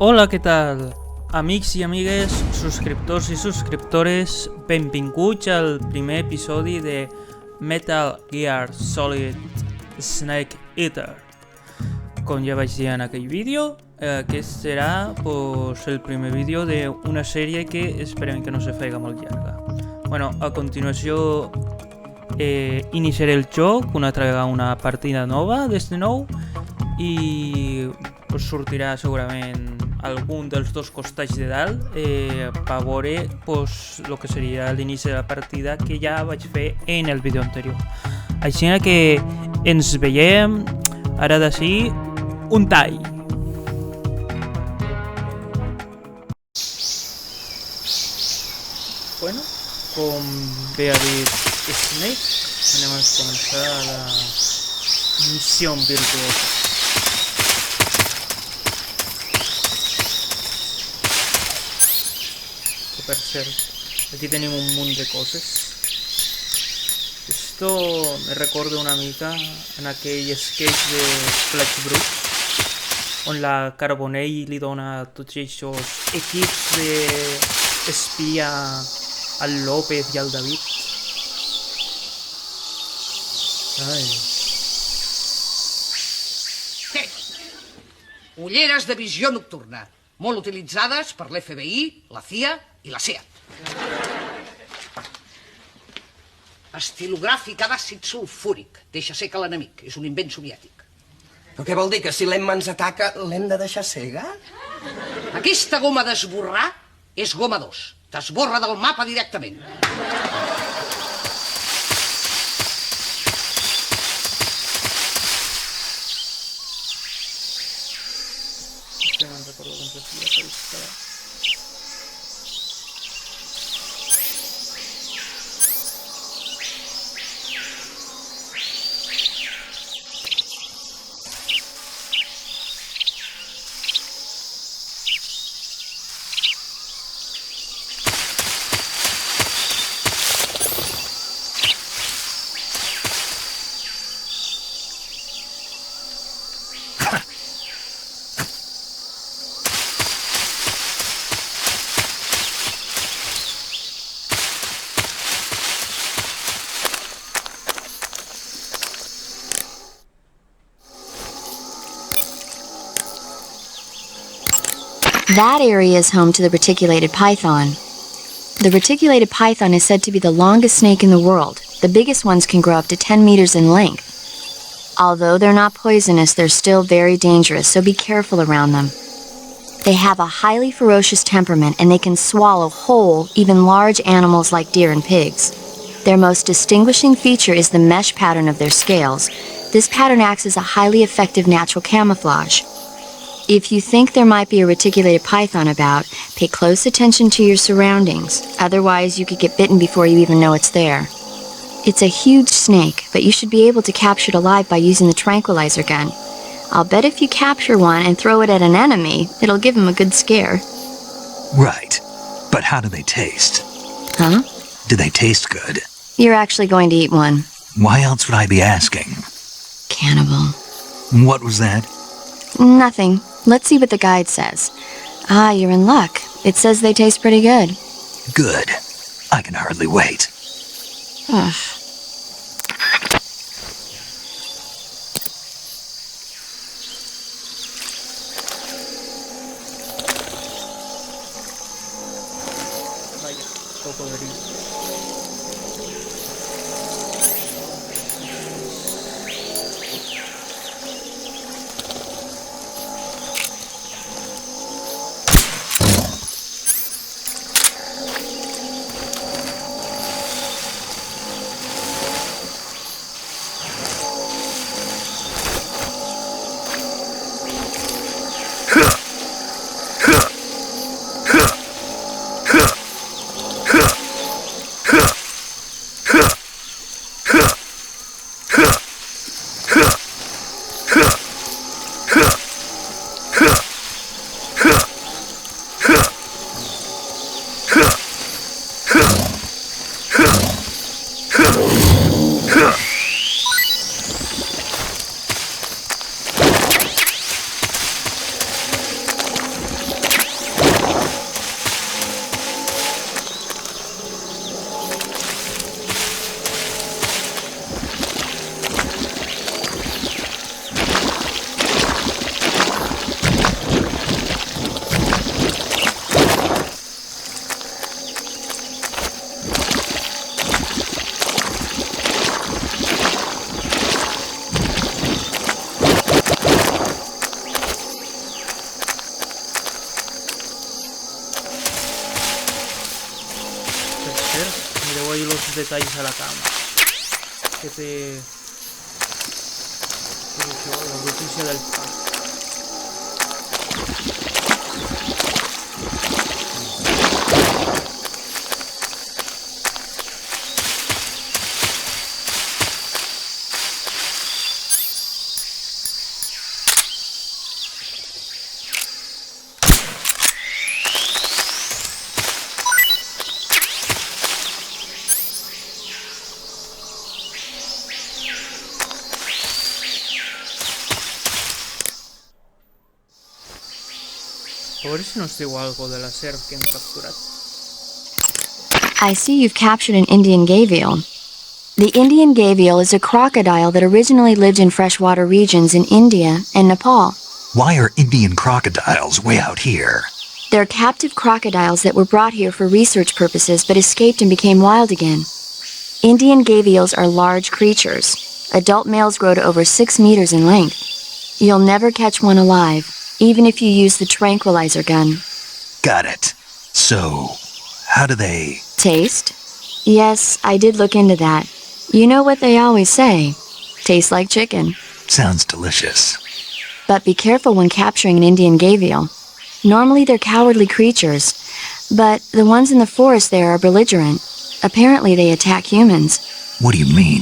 Hola, què tal? Amics i amigues, subscriptors i subscriptores, benvinguts al primer episodi de Metal Gear Solid Snake Eater. Com ja vaig dir en aquell vídeo, aquest serà el primer vídeo d'una sèrie que esperem que no se faiga molt llarga. Bueno, a continuació iniciaré el joc, una partida nova des de nou, i sortirà segurament algun dels dos costats de dalt per veure el que seria l'inici de la partida que ja vaig fer en el vídeo anterior. Així que ens veiem ara d'ací un tall. Bueno, com bé ha dit Snake, anem a començar la missió virtuosa. Per cert, aquí tenim un munt de coses. Esto me recorda una mica en aquell sketch de Flash Bruce on la Carbonell li dona tots aquests equips d'espia al López i al David. Ai. Ulleres de visió nocturna, molt utilitzades per l'FBI, la CIA i la SEAT. Estilogràfica d'àcid sulfúric. Deixa seca l'enemic. És un invent soviètic. Però què vol dir? Que si l'Emma ens ataca, l'hem de deixar cega? Aquesta goma d'esborrar és goma 2. T'esborra del mapa directament. Me'n recordo com se feia per estar. That area is home to the reticulated python. The reticulated python is said to be the longest snake in the world. The biggest ones can grow up to 10 meters in length. Although they're not poisonous, they're still very dangerous, so be careful around them. They have a highly ferocious temperament and they can swallow whole, even large animals like deer and pigs. Their most distinguishing feature is the mesh pattern of their scales. This pattern acts as a highly effective natural camouflage. If you think there might be a reticulated python about, pay close attention to your surroundings. Otherwise, you could get bitten before you even know it's there. It's a huge snake, but you should be able to capture it alive by using the tranquilizer gun. I'll bet if you capture one and throw it at an enemy, it'll give him a good scare. Right. But how do they taste? Huh? Do they taste good? You're actually going to eat one. Why else would I be asking? Cannibal. What was that? Nothing. Let's see what the guide says. Ah, you're in luck. It says they taste pretty good. Good. I can hardly wait. Ugh. Vaya, cocodrilo. los detalls a la cama. Que té... Què és això? La brutícia del pa. A veure si nos diu algo de la serp que hem capturat. I see you've captured an Indian gavial. The Indian gavial is a crocodile that originally lived in freshwater regions in India and Nepal. Why are Indian crocodiles way out here? They're captive crocodiles that were brought here for research purposes but escaped and became wild again. Indian gavials are large creatures. Adult males grow to over 6 meters in length. You'll never catch one alive, even if you use the tranquilizer gun. Got it. So, how do they... Taste? Yes, I did look into that. You know what they always say. Tastes like chicken. Sounds delicious. But be careful when capturing an Indian gavial. Normally they're cowardly creatures, but the ones in the forest there are belligerent. Apparently they attack humans. What do you mean?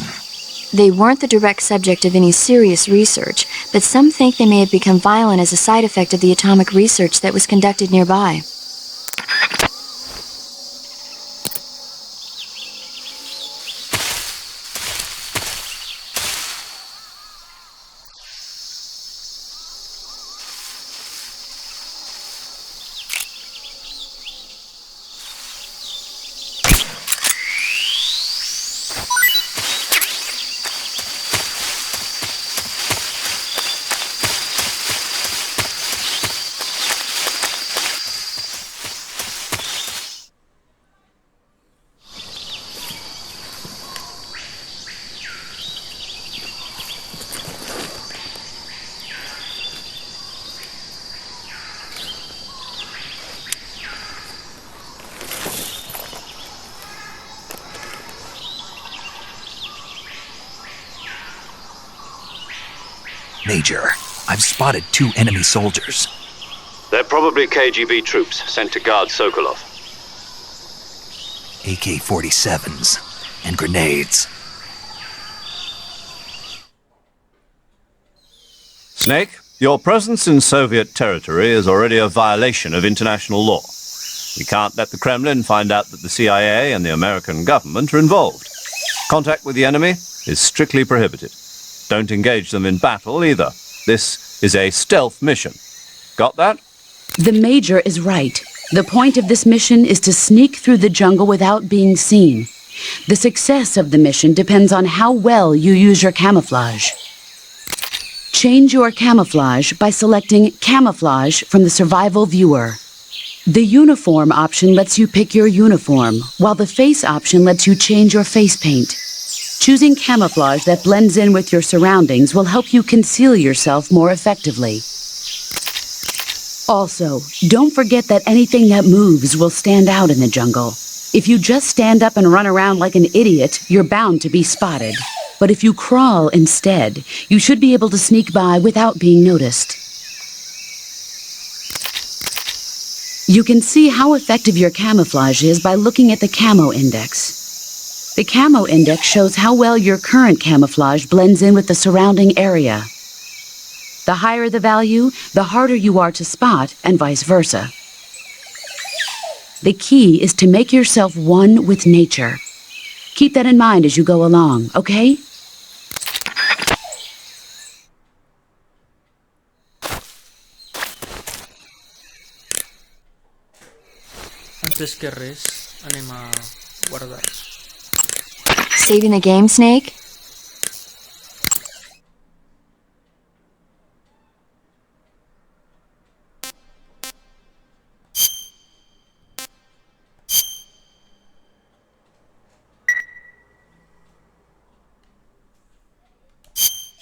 They weren't the direct subject of any serious research, but some think they may have become violent as a side effect of the atomic research that was conducted nearby. Major, I've spotted 2 enemy soldiers. They're probably KGB troops sent to guard Sokolov. AK-47s and grenades. Snake, your presence in Soviet territory is already a violation of international law. We can't let the Kremlin find out that the CIA and the American government are involved. Contact with the enemy is strictly prohibited. Don't engage them in battle either. This is a stealth mission. Got that? The Major is right. The point of this mission is to sneak through the jungle without being seen. The success of the mission depends on how well you use your camouflage. Change your camouflage by selecting Camouflage from the Survival Viewer. The Uniform option lets you pick your uniform, while the Face option lets you change your face paint. Choosing camouflage that blends in with your surroundings will help you conceal yourself more effectively. Also, don't forget that anything that moves will stand out in the jungle. If you just stand up and run around like an idiot, you're bound to be spotted. But if you crawl instead, you should be able to sneak by without being noticed. You can see how effective your camouflage is by looking at the camo index. The camo index shows how well your current camouflage blends in with the surrounding area. The higher the value, the harder you are to spot, and vice versa. The key is to make yourself one with nature. Keep that in mind as you go along, okay? Antes que res, anem a guardar. Saving the game, Snake?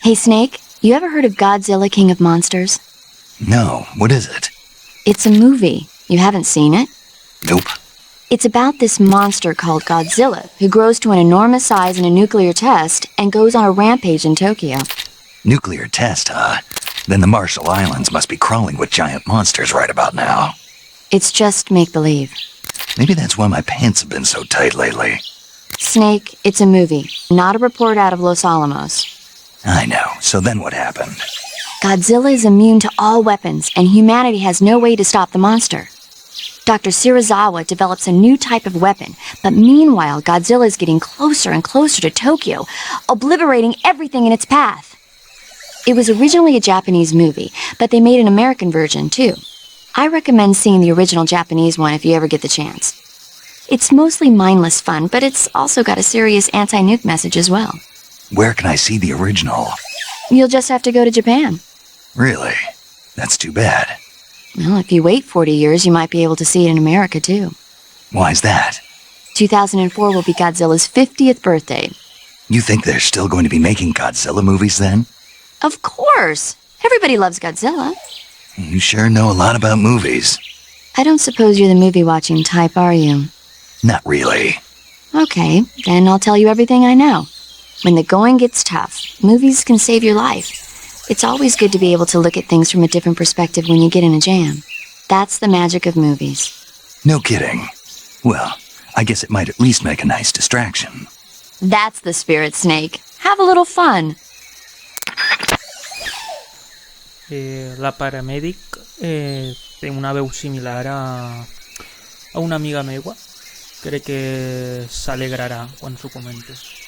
Hey, Snake, you ever heard of Godzilla, King of Monsters? No, what is it? It's a movie. You haven't seen it? Nope. It's about this monster called Godzilla, who grows to an enormous size in a nuclear test and goes on a rampage in Tokyo. Nuclear test, huh? Then the Marshall Islands must be crawling with giant monsters right about now. It's just make-believe. Maybe that's why my pants have been so tight lately. Snake, it's a movie, not a report out of Los Alamos. I know. So then what happened? Godzilla is immune to all weapons, and humanity has no way to stop the monster. Dr. Shirazawa develops a new type of weapon, but meanwhile, Godzilla is getting closer and closer to Tokyo, obliterating everything in its path. It was originally a Japanese movie, but they made an American version, too. I recommend seeing the original Japanese one if you ever get the chance. It's mostly mindless fun, but it's also got a serious anti-nuke message as well. Where can I see the original? You'll just have to go to Japan. Really? That's too bad. Well, if you wait 40 years, you might be able to see it in America, too. Why's that? 2004 will be Godzilla's 50th birthday. You think they're still going to be making Godzilla movies then? Of course! Everybody loves Godzilla. You sure know a lot about movies. I don't suppose you're the movie-watching type, are you? Not really. Okay, then I'll tell you everything I know. When the going gets tough, movies can save your life. It's always good to be able to look at things from a different perspective when you get in a jam. That's the magic of movies. No kidding. Well, I guess it might at least make a nice distraction. That's the spirit, Snake. Have a little fun. La paramèdic té una veu similar a una amiga meva. Crec que s'alegrarà quan s'ho comentes.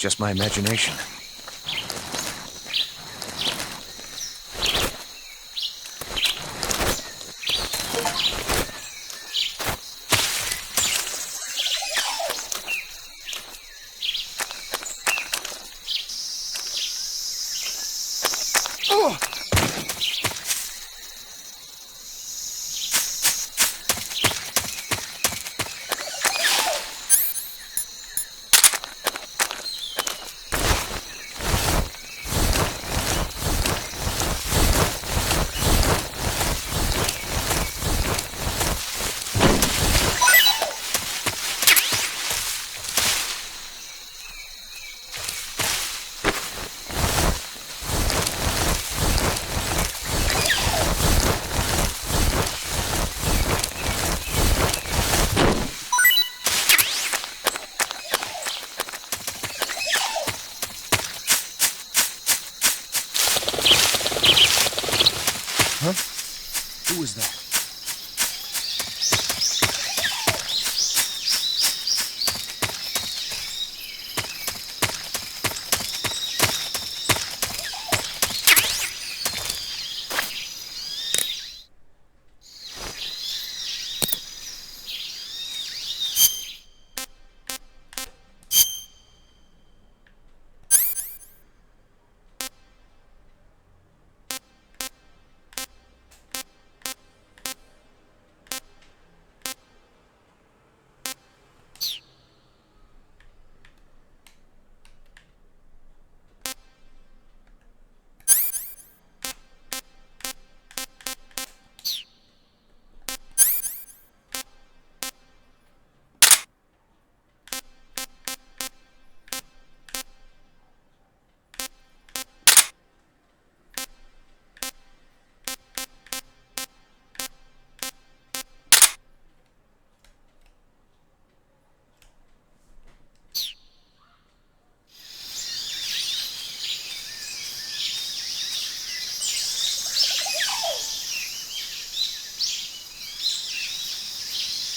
Just my imagination.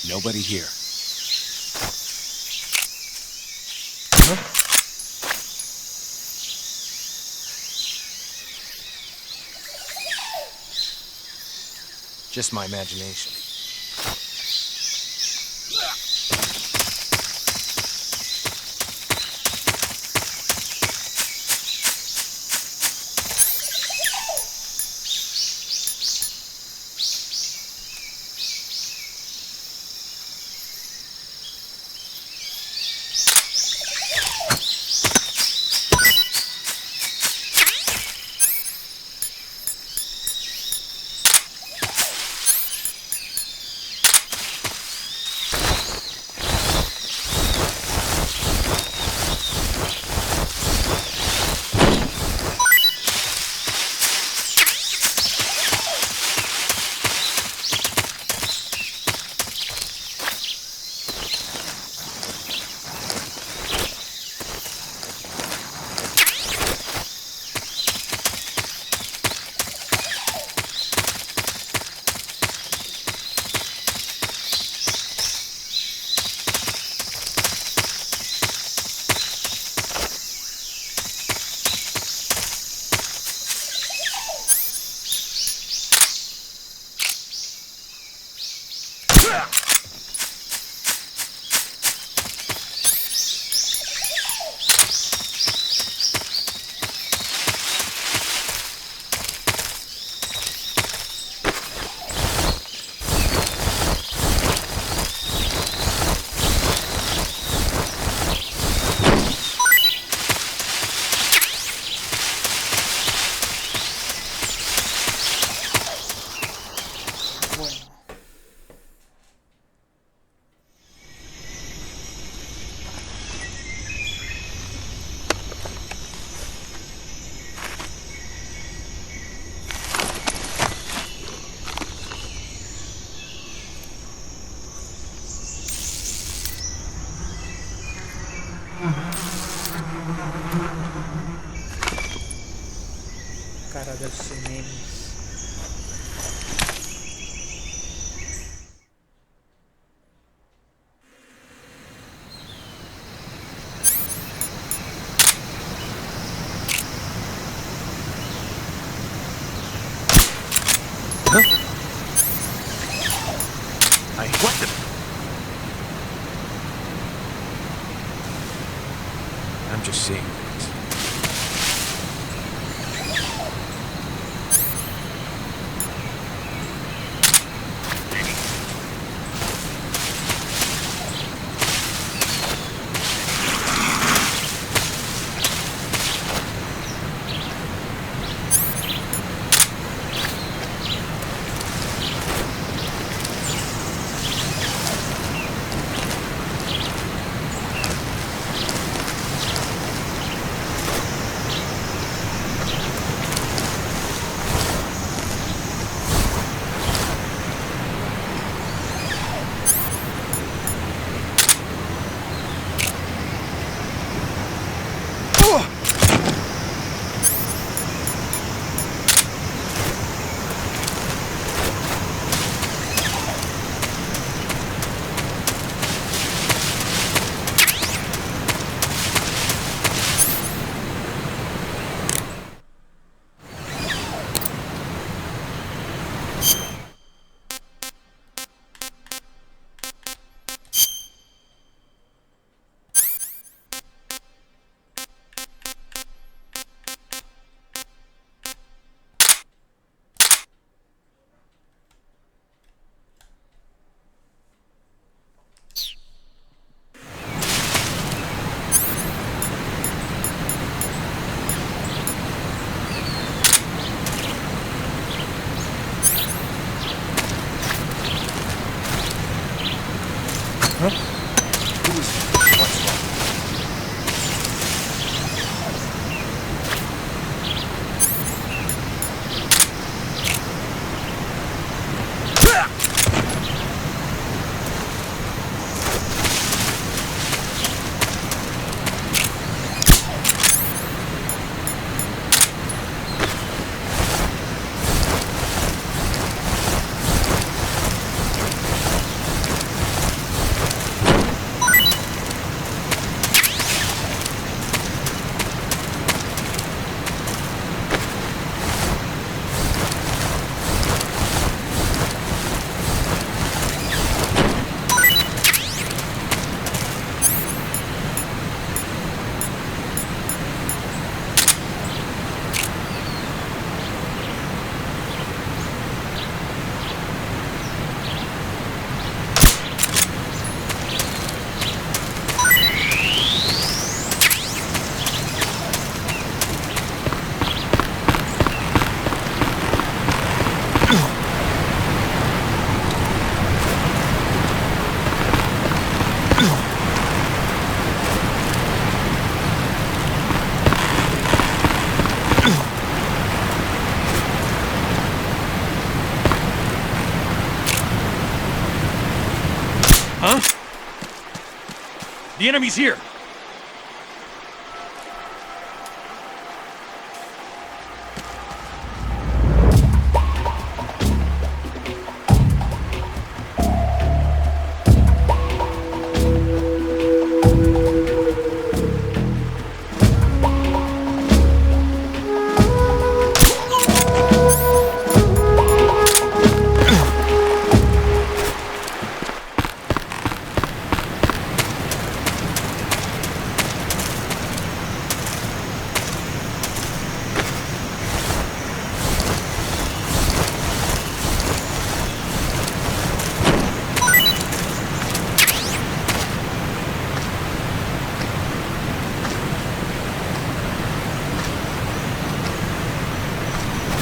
Nobody here. Just my imagination. Cara dels nens. What the? I'm just seeing things. Huh? The enemy's here!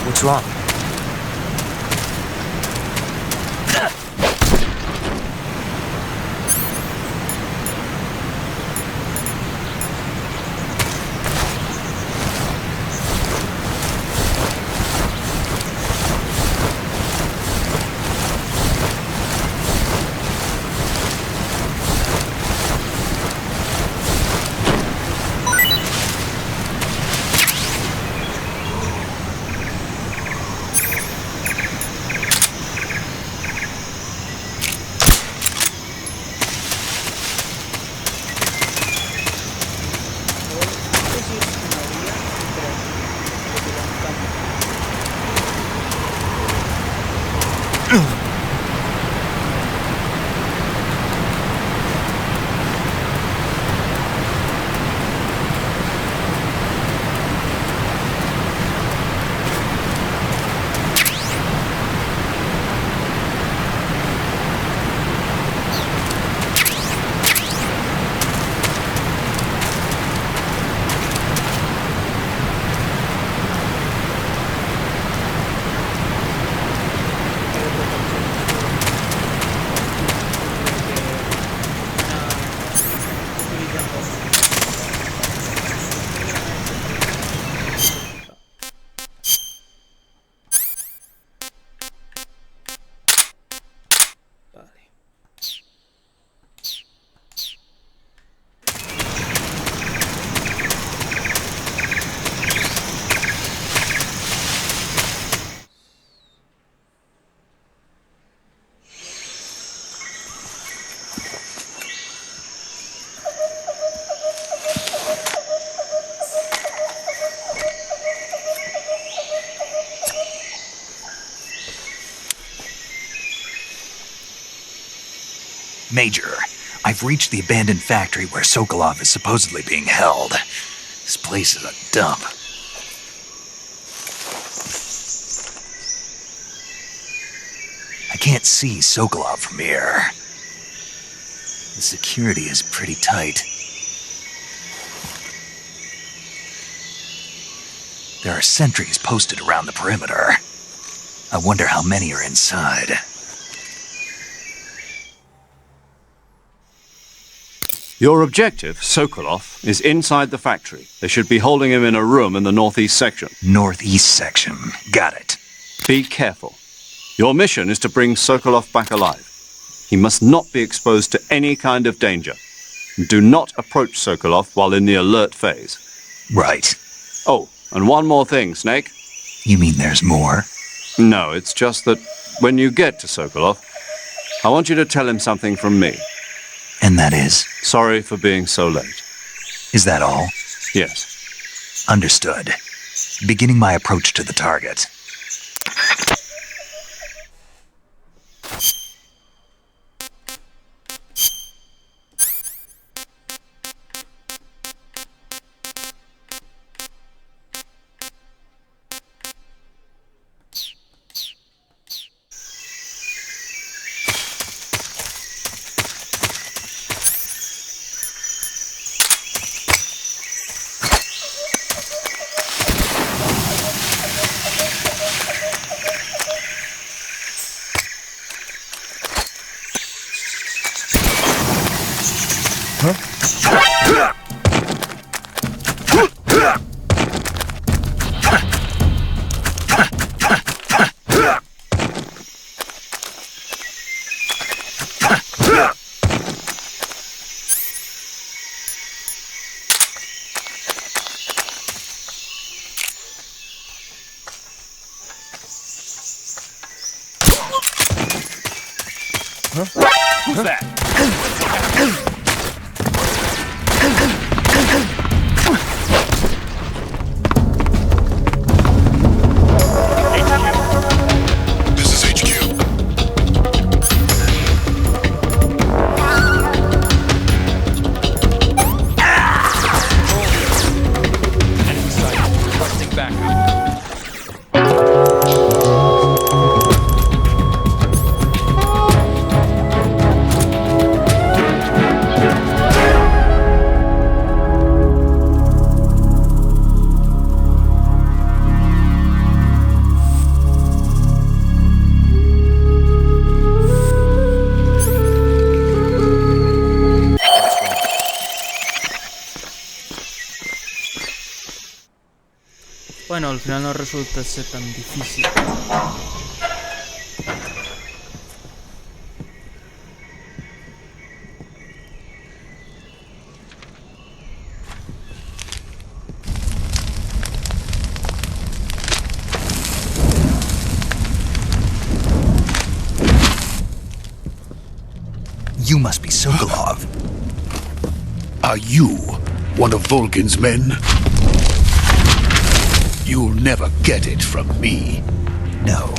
What's wrong? Major, I've reached the abandoned factory where Sokolov is supposedly being held. This place is a dump. I can't see Sokolov from here. The security is pretty tight. There are sentries posted around the perimeter. I wonder how many are inside. Your objective, Sokolov, is inside the factory. They should be holding him in a room in the northeast section. Northeast section. Got it. Be careful. Your mission is to bring Sokolov back alive. He must not be exposed to any kind of danger. Do not approach Sokolov while in the alert phase. Right. Oh, and one more thing, Snake. You mean there's more? No, it's just that when you get to Sokolov, I want you to tell him something from me. And that is? Sorry for being so late. Is that all? Yes. Understood. Beginning my approach to the target. Bueno, al final no resulta ser tan difícil. You must be Sokolov. Are you one of Volgin's men? You'll never get it from me. No.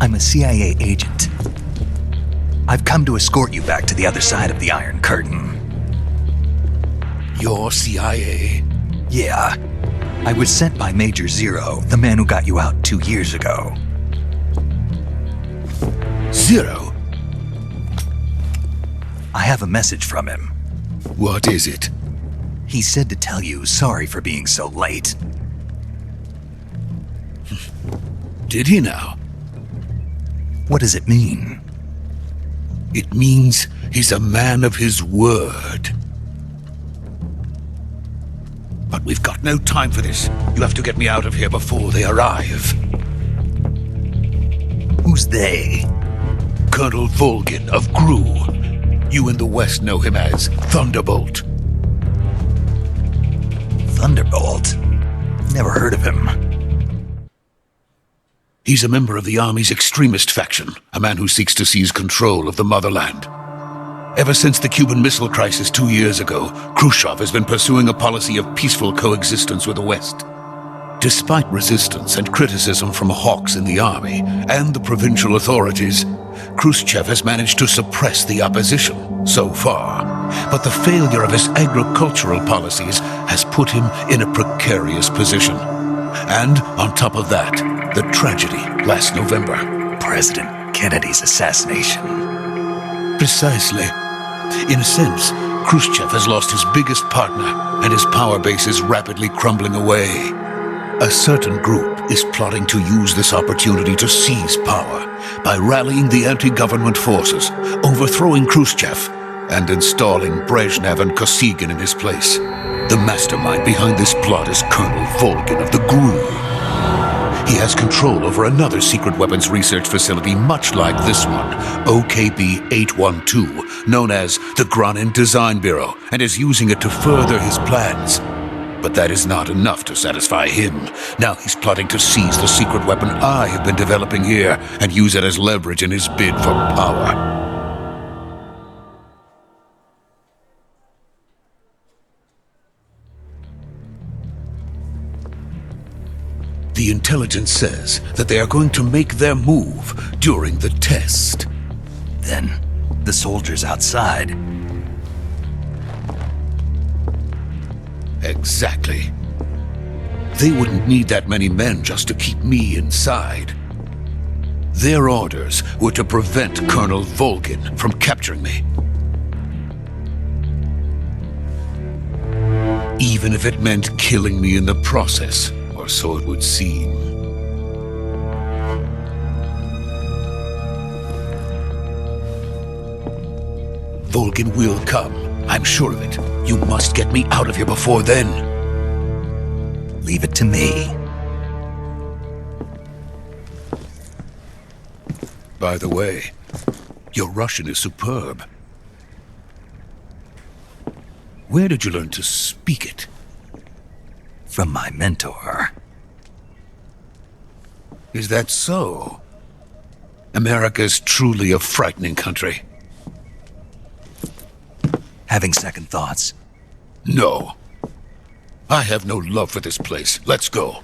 I'm a CIA agent. I've come to escort you back to the other side of the Iron Curtain. You're CIA? Yeah. I was sent by Major Zero, the man who got you out 2 years ago. Zero? I have a message from him. What is it? He said to tell you sorry for being so late. Did he now? What does it mean? It means he's a man of his word. But we've got no time for this. You have to get me out of here before they arrive. Who's they? Colonel Volgin of GRU. You in the West know him as Thunderbolt. Thunderbolt? Never heard of him. He's a member of the Army's extremist faction, a man who seeks to seize control of the motherland. Ever since the Cuban Missile Crisis 2 years ago, Khrushchev has been pursuing a policy of peaceful coexistence with the West. Despite resistance and criticism from hawks in the army and the provincial authorities, Khrushchev has managed to suppress the opposition so far. But the failure of his agricultural policies has put him in a precarious position. And on top of that, the tragedy last November. President Kennedy's assassination. Precisely. In a sense, Khrushchev has lost his biggest partner, and his power base is rapidly crumbling away. A certain group is plotting to use this opportunity to seize power by rallying the anti-government forces, overthrowing Khrushchev, and installing Brezhnev and Kosygin in his place. The mastermind behind this plot is Colonel Volgin of the GRU. He has control over another secret weapons research facility much like this one, OKB-812, known as the Granin Design Bureau, and is using it to further his plans. But that is not enough to satisfy him. Now he's plotting to seize the secret weapon I have been developing here and use it as leverage in his bid for power. The intelligence says that they are going to make their move during the test. Then, the soldiers outside. Exactly. They wouldn't need that many men just to keep me inside. Their orders were to prevent Colonel Volgin from capturing me. Even if it meant killing me in the process, or so it would seem. Volgin will come. I'm sure of it. You must get me out of here before then. Leave it to me. By the way, your Russian is superb. Where did you learn to speak it? From my mentor. Is that so? America's truly a frightening country. Having second thoughts? No. I have no love for this place. Let's go.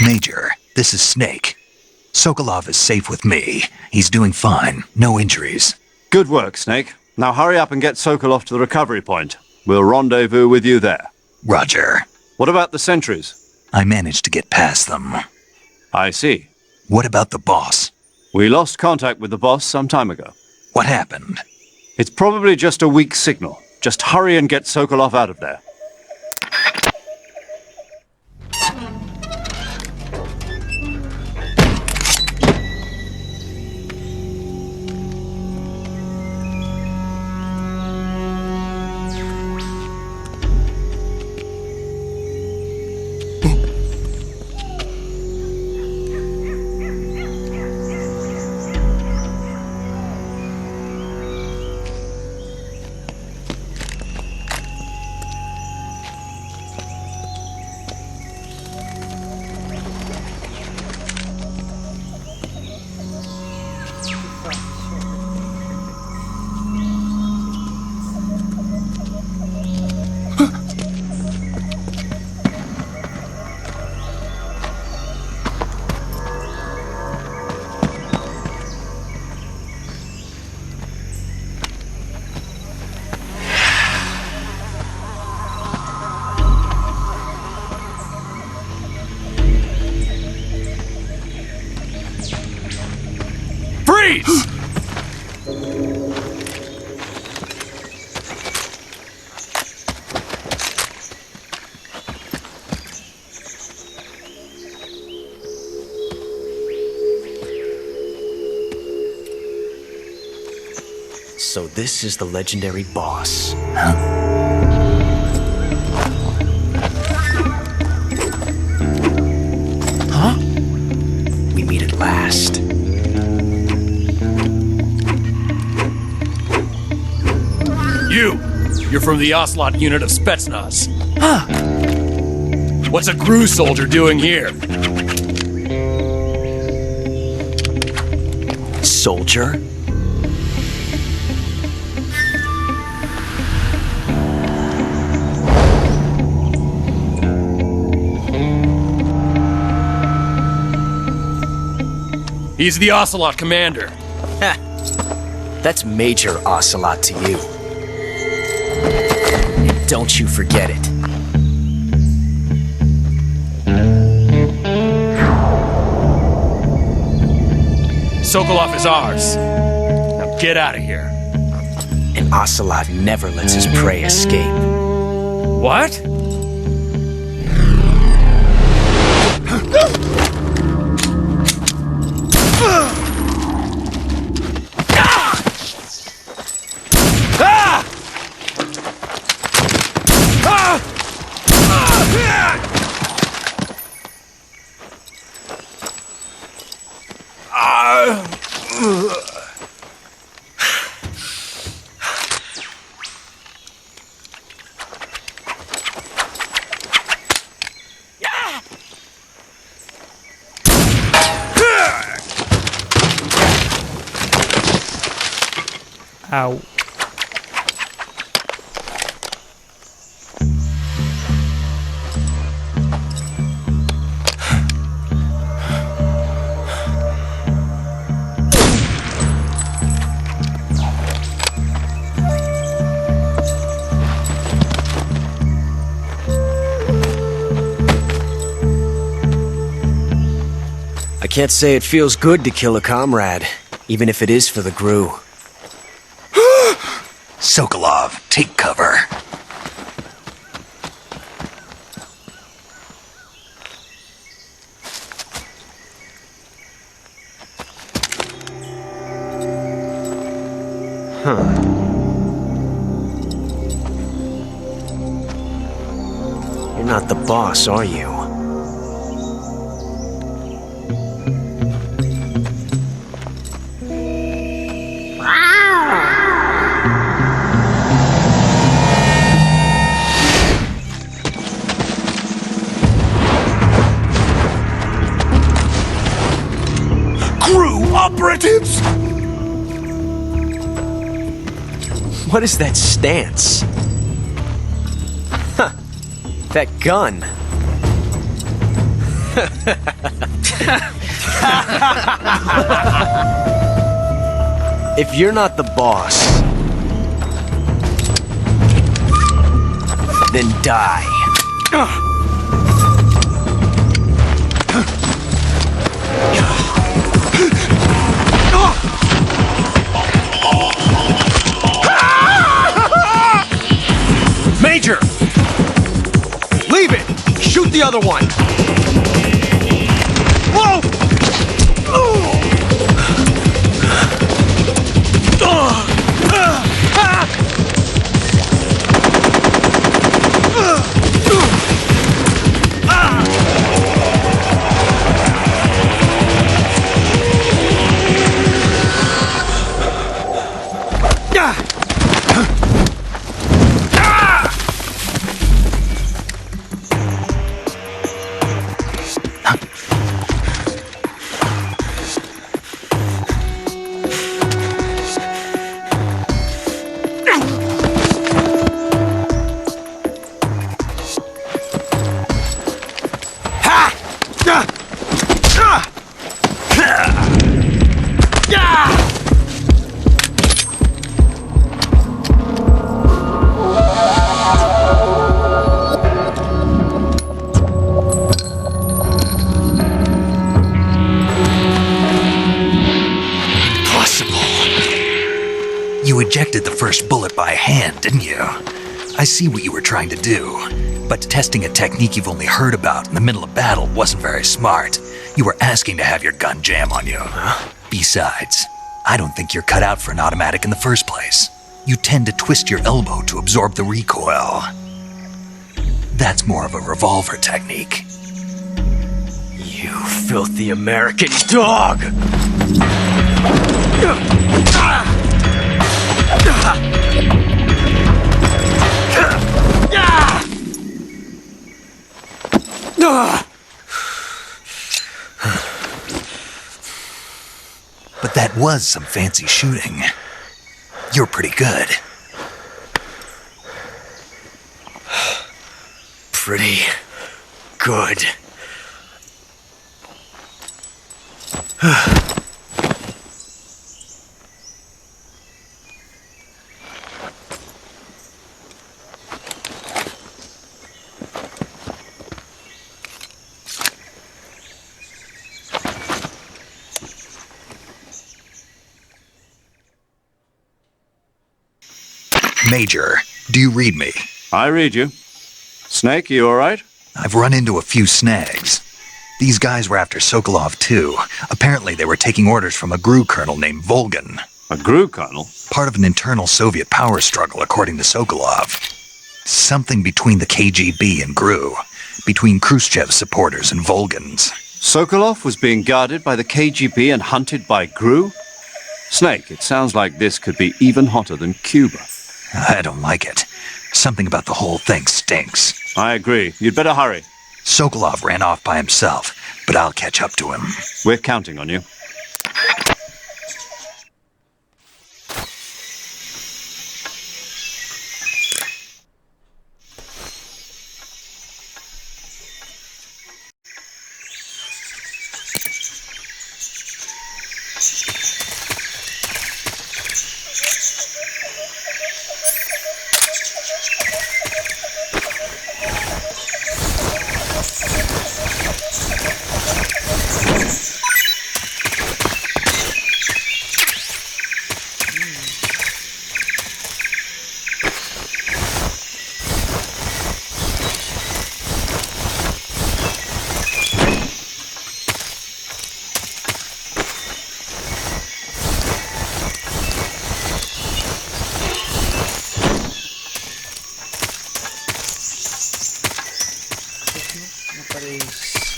Major, this is Snake. Sokolov is safe with me. He's doing fine. No injuries. Good work, Snake. Now hurry up and get Sokolov to the recovery point. We'll rendezvous with you there. Roger. What about the sentries? I managed to get past them. I see. What about the boss? We lost contact with the boss some time ago. What happened? It's probably just a weak signal. Just hurry and get Sokolov out of there. So this is the legendary boss. Huh? We meet at last. You're from the Ocelot unit of Spetsnaz. Huh. What's a GRU soldier doing here? Soldier? He's the Ocelot commander. Ha! That's Major Ocelot to you. And don't you forget it. Sokolov is ours. Now get out of here. And Ocelot never lets his prey escape. What? Au. I can't say it feels good to kill a comrade, even if it is for the GRU. Sokolov, take cover. You're not the boss, are you? Operatives! What is that stance? Huh. That gun. If you're not the boss, then die. Major! Leave it! Shoot the other one! Whoa! You ejected the first bullet by hand, didn't you? I see what you were trying to do, but testing a technique you've only heard about in the middle of battle wasn't very smart. You were asking to have your gun jam on you. Besides, I don't think you're cut out for an automatic in the first place. You tend to twist your elbow to absorb the recoil. That's more of a revolver technique. You filthy American dog! But that was some fancy shooting. You're pretty good. Pretty good. Major, do you read me? I read you. Snake, you all right? I've run into a few snags. These guys were after Sokolov too. Apparently they were taking orders from a GRU colonel named Volgan. A GRU colonel? Part of an internal Soviet power struggle, according to Sokolov. Something between the KGB and GRU. Between Khrushchev's supporters and Volgan's. Sokolov was being guarded by the KGB and hunted by GRU? Snake, it sounds like this could be even hotter than Cuba. I don't like it. Something about the whole thing stinks. I agree. You'd better hurry. Sokolov ran off by himself, but I'll catch up to him. We're counting on you.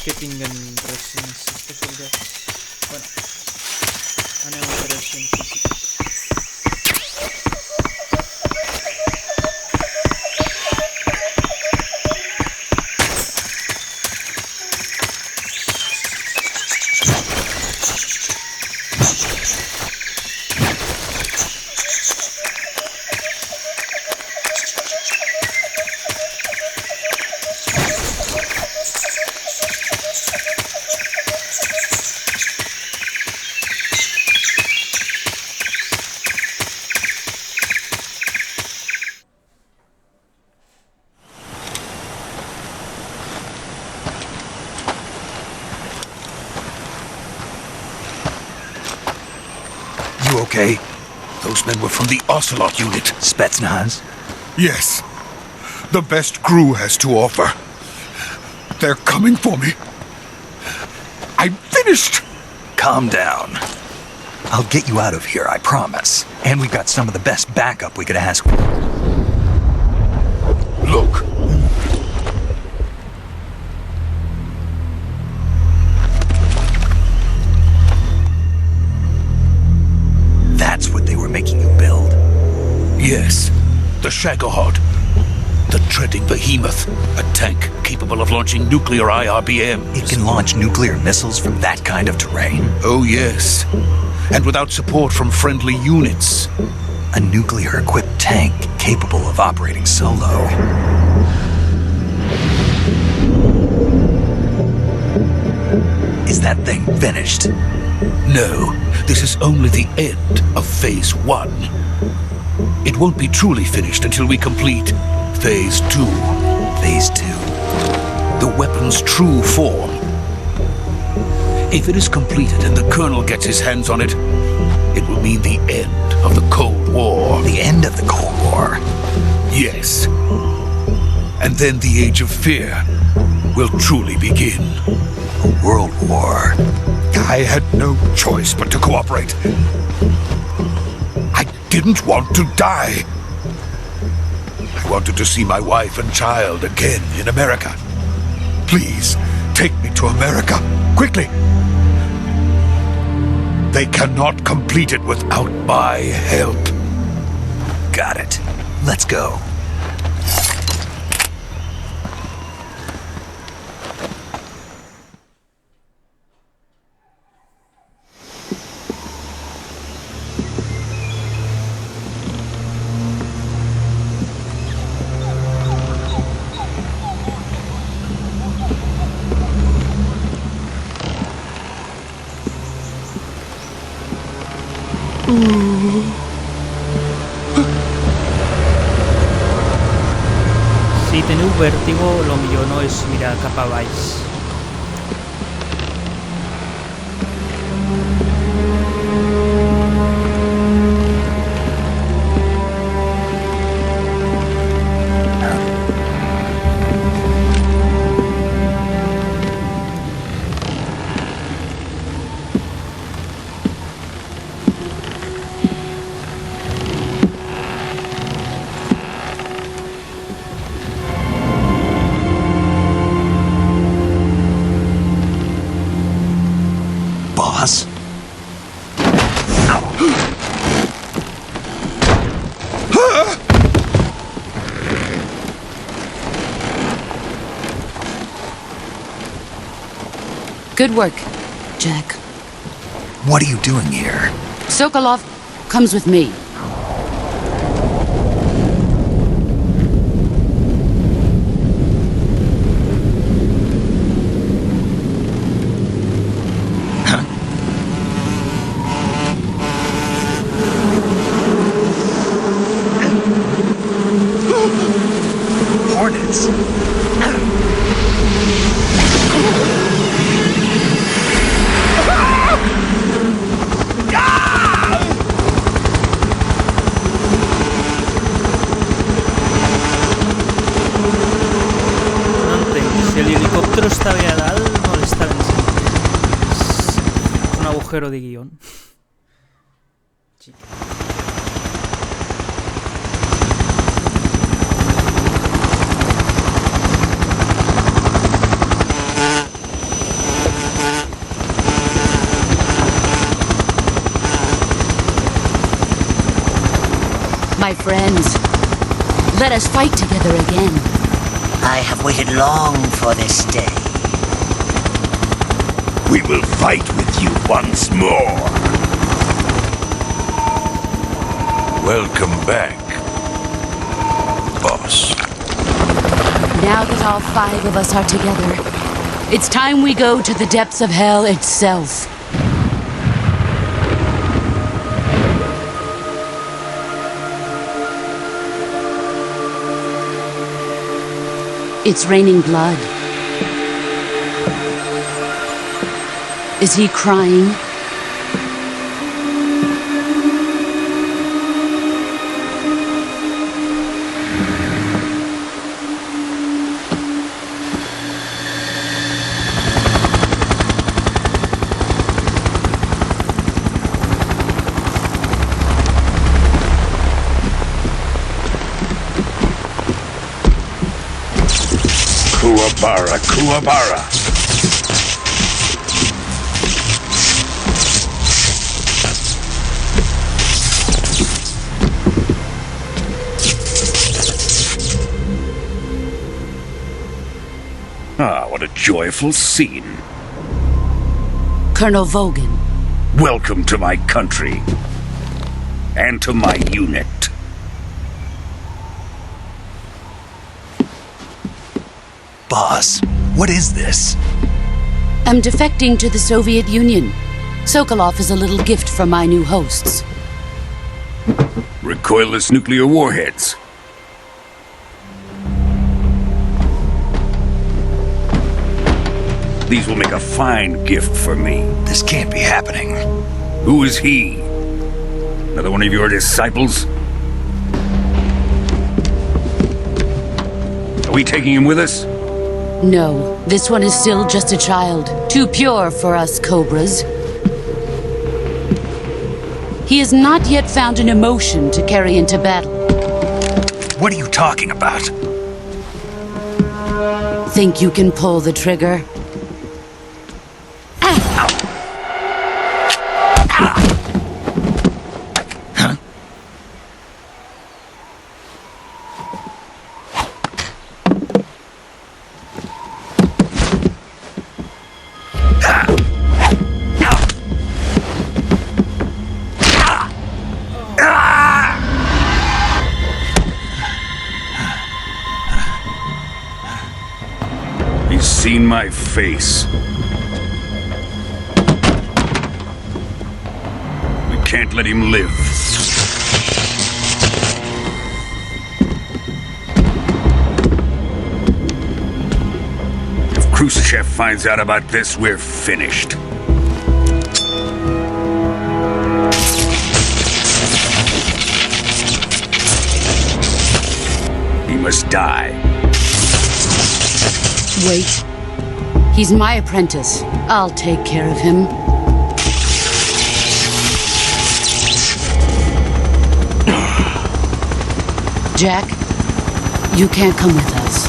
Que tinguen reaccions especialitats. Bueno, anem a fer els científics. You okay? Those men were from the Ocelot unit. Spetsnaz? Yes. The best GRU has to offer. They're coming for me. I'm finished! Calm down. I'll get you out of here, I promise. And we've got some of the best backup we could ask for. Look. That's what they were making you build? Yes. The Shagohod. The treading behemoth. A tank capable of launching nuclear IRBMs. It can launch nuclear missiles from that kind of terrain? Oh, yes. And without support from friendly units. A nuclear-equipped tank capable of operating solo. Is that thing finished? No, this is only the end of Phase 1. It won't be truly finished until we complete Phase 2. Phase 2? The weapon's true form. If it is completed and the Colonel gets his hands on it, it will mean the end of the Cold War. The end of the Cold War? Yes. And then the Age of Fear will truly begin. A world war. I had no choice but to cooperate. I didn't want to die. I wanted to see my wife and child again in America. Please, take me to America, quickly. They cannot complete it without my help. Got it. Let's go. Si teniu vèrtigo, lo millor no és mirar cap a baix. Boss? Good work, Jack. What are you doing here? Sokolov comes with me. Hornets. No entenc, si l'helicòptero està bé a dalt, no l'està ben sent. És un agujero de guión. Sí. My friends, let us fight together again. I have waited long for this day. We will fight with you once more. Welcome back, boss. Now that all 5 of us are together, it's time we go to the depths of hell itself. It's raining blood. Is he crying? Kuwabara, Kuwabara. Ah, what a joyful scene. Colonel Vogan. Welcome to my country. And to my unit. Boss, what is this? I'm defecting to the Soviet Union. Sokolov is a little gift from my new hosts. Recoilless nuclear warheads. These will make a fine gift for me. This can't be happening. Who is he? Another one of your disciples? Are we taking him with us? No, this one is still just a child. Too pure for us Cobras. He has not yet found an emotion to carry into battle. What are you talking about? Think you can pull the trigger? He's seen my face. We can't let him live. If Khrushchev finds out about this, we're finished. He must die. Wait. He's my apprentice. I'll take care of him. Jack, you can't come with us.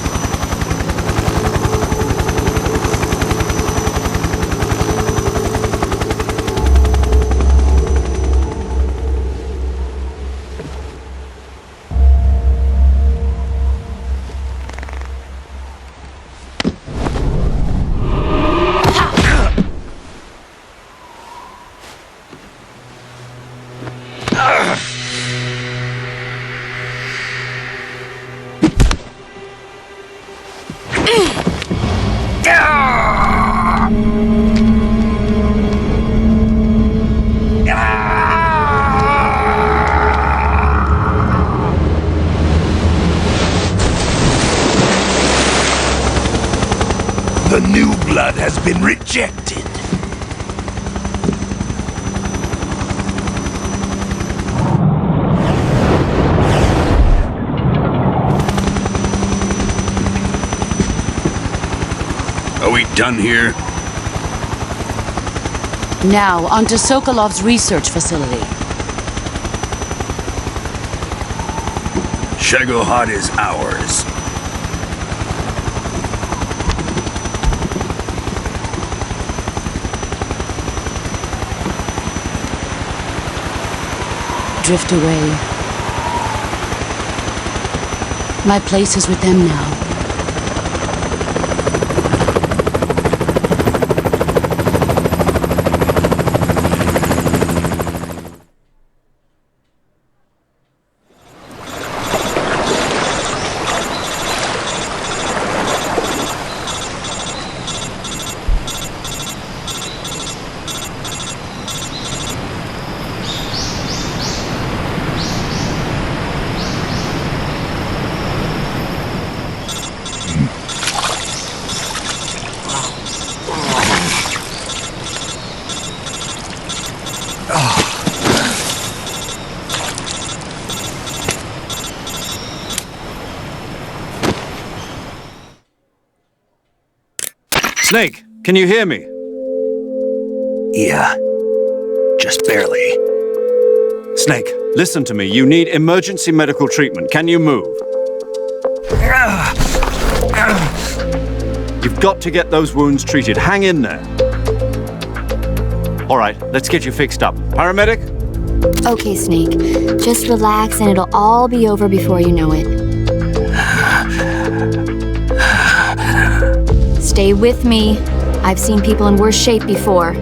The new blood has been rejected. Are we done here? Now, onto Sokolov's research facility. Shagohod is ours. Drift away. My place is with them now. Snake, can you hear me? Yeah. Just barely. Snake, listen to me. You need emergency medical treatment. Can you move? You've got to get those wounds treated. Hang in there. All right, let's get you fixed up. Paramedic? Okay, Snake. Just relax and it'll all be over before you know it. Stay with me. I've seen people in worse shape before.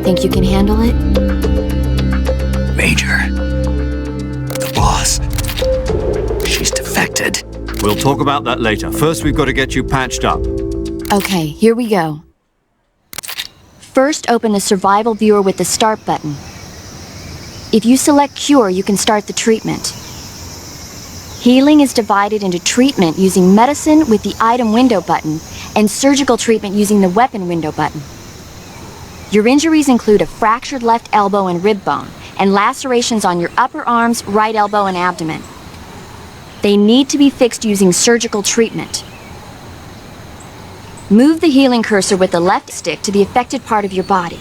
Think you can handle it? Major. The boss. She's defected. We'll talk about that later. First, we've got to get you patched up. Okay, here we go. First, open the survival viewer with the start button. If you select cure, you can start the treatment. Healing is divided into treatment using medicine with the item window button and surgical treatment using the weapon window button. Your injuries include a fractured left elbow and rib bone, and lacerations on your upper arms, right elbow, and abdomen. They need to be fixed using surgical treatment. Move the healing cursor with the left stick to the affected part of your body.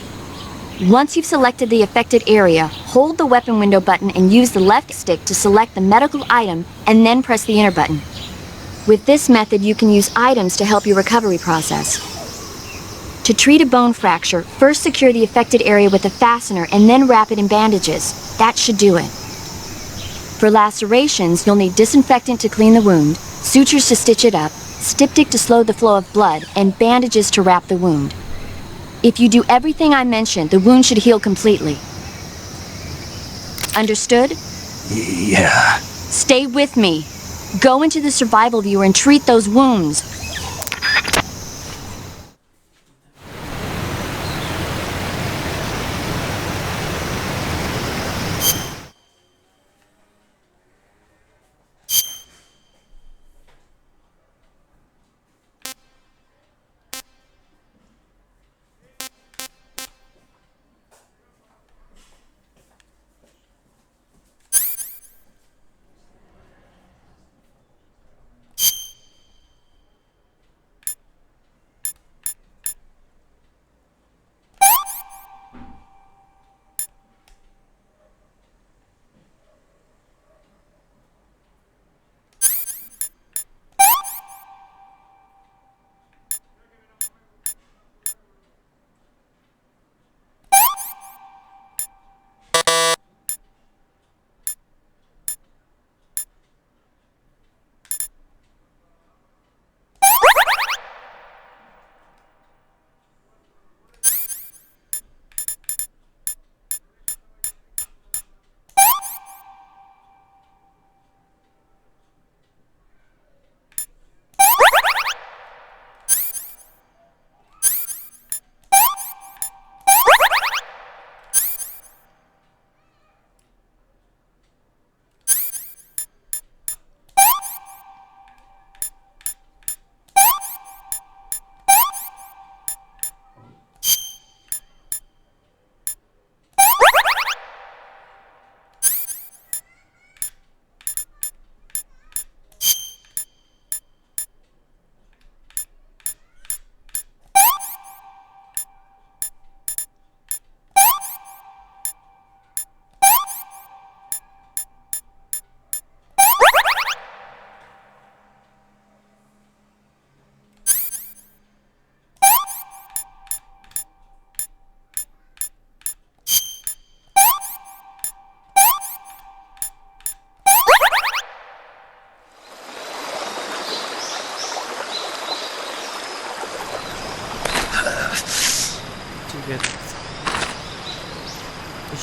Once you've selected the affected area, hold the weapon window button and use the left stick to select the medical item and then press the enter button. With this method, you can use items to help your recovery process. To treat a bone fracture, first secure the affected area with a fastener and then wrap it in bandages. That should do it. For lacerations, you'll need disinfectant to clean the wound, sutures to stitch it up, styptic to slow the flow of blood, and bandages to wrap the wound. If you do everything I mentioned, the wound should heal completely. Understood? Yeah. Stay with me. Go into the survival viewer and treat those wounds.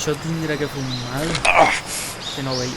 Això tindrà que fer un mal que no veia.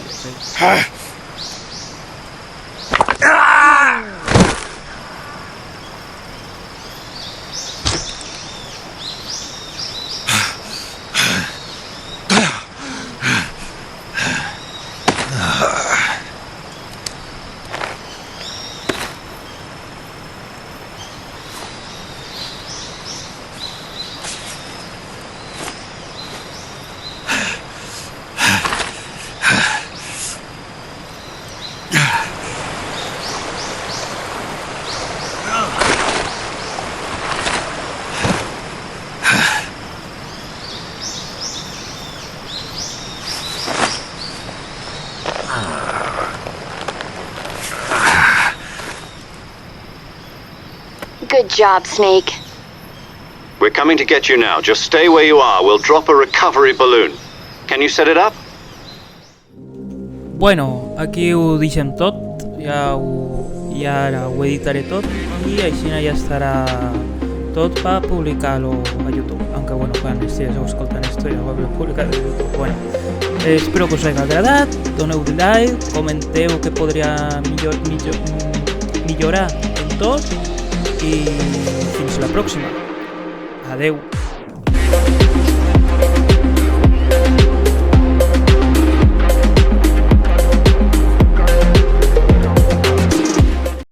Good job, Snake. We're coming to get you now. Just stay where you are. We'll drop a recovery balloon. Can you set it up? Bueno, aquí ho deixem tot. Ja ara ho editaré tot i així ja estarà tot per publicar-lo a YouTube. Aunque bueno, quan estigueu escoltant esto ja ho hauré publicat a YouTube. Bueno, espero que us hagi agradat. Doneu-li like, comenteu que podria millorar en tot i fins la pròxima. Adeu.